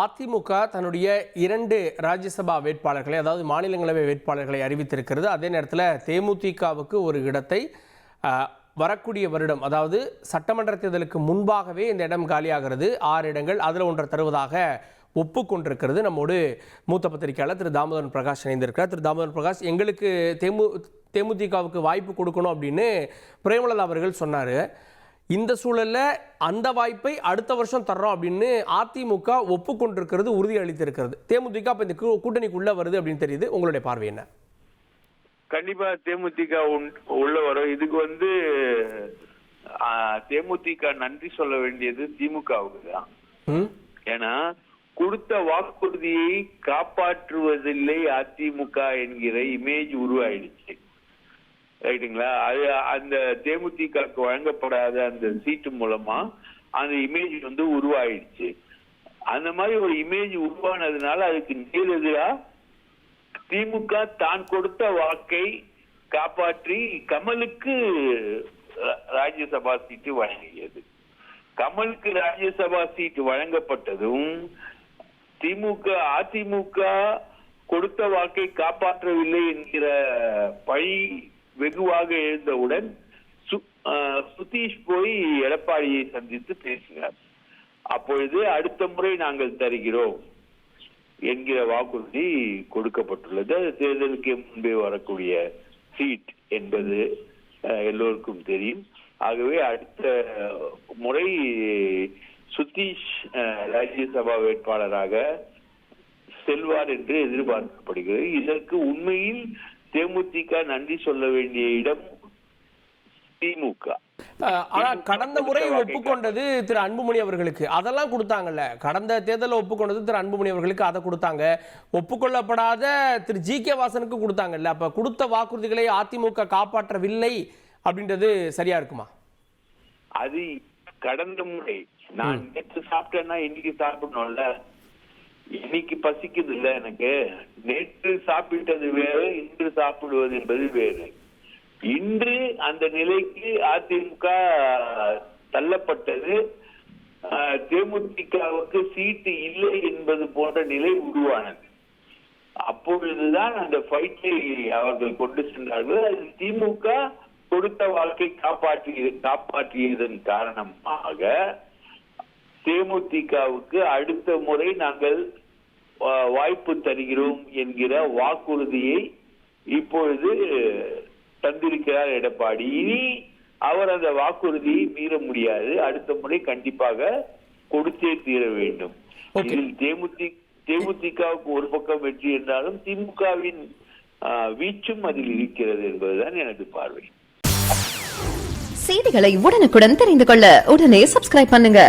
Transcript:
அதிமுக தன்னுடைய 2 ராஜ்யசபா வேட்பாளர்களை, அதாவது மாநிலங்களவை வேட்பாளர்களை அறிவித்திருக்கிறது. அதே நேரத்தில் தேமுதிகவுக்கு ஒரு இடத்தை வரக்கூடிய வருடம், அதாவது சட்டமன்ற தேர்தலுக்கு முன்பாகவே இந்த இடம் காலியாகிறது. 6 இடங்கள், அதில் ஒன்றை தருவதாக ஒப்புக்கொண்டிருக்கிறது. நம்மோடு மூத்த பத்திரிகையாளர் திரு தாமோதரன் பிரகாஷ் இணைந்திருக்கிறார். திரு தாமோதரன் பிரகாஷ், எங்களுக்கு தேமுதிகவுக்கு வாய்ப்பு கொடுக்கணும் அப்படின்னு பிரேமலதா அவர்கள் சொன்னார். இந்த சூழலில் அந்த வாய்ப்பை அடுத்த வருஷம் தர்றோம் அப்படின்னு அதிமுக ஒப்புக்கொண்டிருக்கிறது, உறுதி அளித்திருக்கிறது. தேமுதிக இப்போ இந்த கூட்டணிக்குள்ளே வருது அப்படின்னு தெரியுது. உங்களுடைய பார்வை என்ன? கண்டிப்பா தேமுதிக உள்ள வரும். இதுக்கு தேமுதிக நன்றி சொல்ல வேண்டியது திமுகவுக்கு தான். ஏன்னா கொடுத்த வாக்குறுதியை காப்பாற்றுவதில்லை அதிமுக என்கிற இமேஜ் உருவாயிடுச்சு. ரைட்டுங்களா? அது அந்த தேமுதிக வழங்கப்படாத அந்த சீட்டு மூலமா அந்த இமேஜ் உருவாயிடுச்சு. அந்த மாதிரி ஒரு இமேஜ் உருவானதுனால அதுக்கு நேரெதிரா திமுக தான் கொடுத்த வாக்கை காப்பாற்றி கமலுக்கு ராஜ்யசபா சீட்டு வழங்கியது. கமலுக்கு ராஜ்யசபா சீட்டு வழங்கப்பட்டதும் அதிமுக கொடுத்த வாக்கை காப்பாற்றவில்லை என்கிற பழி வெகுவாக எழுந்தவுடன் சுதீஷ் போய் எடப்பாடியை சந்தித்து பேசினார். அப்பொழுது அடுத்த முறை நாங்கள் தருகிறோம் என்கிற வாக்குறுதி கொடுக்கப்பட்டுள்ளது. அது தேர்தலுக்கு முன்பே வரக்கூடிய சீட் என்பது எல்லோருக்கும் தெரியும். ஆகவே அடுத்த முறை சுதீஷ் ராஜ்யசபா வேட்பாளராக செல்வார் என்று எதிர்பார்க்கப்படுகிறது. இதற்கு உண்மையில் தேமுதிக நன்றி சொல்ல வேண்டிய இடம் திமுக. ஆனா கடந்த முறை ஒப்புக்கொண்டது திரு அன்புமணி அவர்களுக்கு, அதெல்லாம் கொடுத்தாங்கல்ல. கடந்த தேர்தலில் ஒப்புக்கொண்டது திரு அன்புமணி அவர்களுக்கு, அதை கொடுத்தாங்க. ஒப்புக்கொள்ளப்படாத திரு ஜி.கே. வாசனுக்கு கொடுத்தாங்கல்ல. அப்ப கொடுத்த வாக்குறுதிகளை அதிமுக காப்பாற்றவில்லை அப்படின்றது சரியா இருக்குமா? அது கடந்த முறை. நான் நேற்று சாப்பிட்டேன்னா இன்னைக்கு சாப்பிடணும்ல. இன்னைக்கு பசிக்குது இல்ல எனக்கு. நேற்று சாப்பிட்டது வேறு, இன்று சாப்பிடுவது என்பது வேறு. இன்று அந்த நிலைக்கு அதிமுக தள்ளப்பட்டது. தேமுதிகவுக்கு சீட்டு இல்லை என்பது போன்ற நிலை உருவானது. அப்பொழுதுதான் அந்த ஃபைட்டை அவர்கள் கொண்டு சென்றார்கள். அது திமுக கொடுத்த வாழ்க்கை காப்பாற்றியதன் காரணமாக தேமுதிகவுக்கு அடுத்த முறை நாங்கள் வாய்ப்பு தருகிறோம் என்கிற வாக்குறுதியை இப்பொழுது தந்திருக்கிறார் எடப்பாடி. இனி அவர் அந்த வாக்குறுதியை மீற முடியாது. அடுத்த முறை கண்டிப்பாக கொடுத்தே தீர வேண்டும். இதில் தேமுதிகவுக்கு ஒரு பக்கம் வெற்றி என்றாலும் திமுகவின் வீச்சும் அதில் இருக்கிறது என்பதுதான் எனது பார்வை. செய்திகளை உடனுக்குடன் தெரிந்து கொள்ள உடனே சப்ஸ்கிரைப் பண்ணுங்க.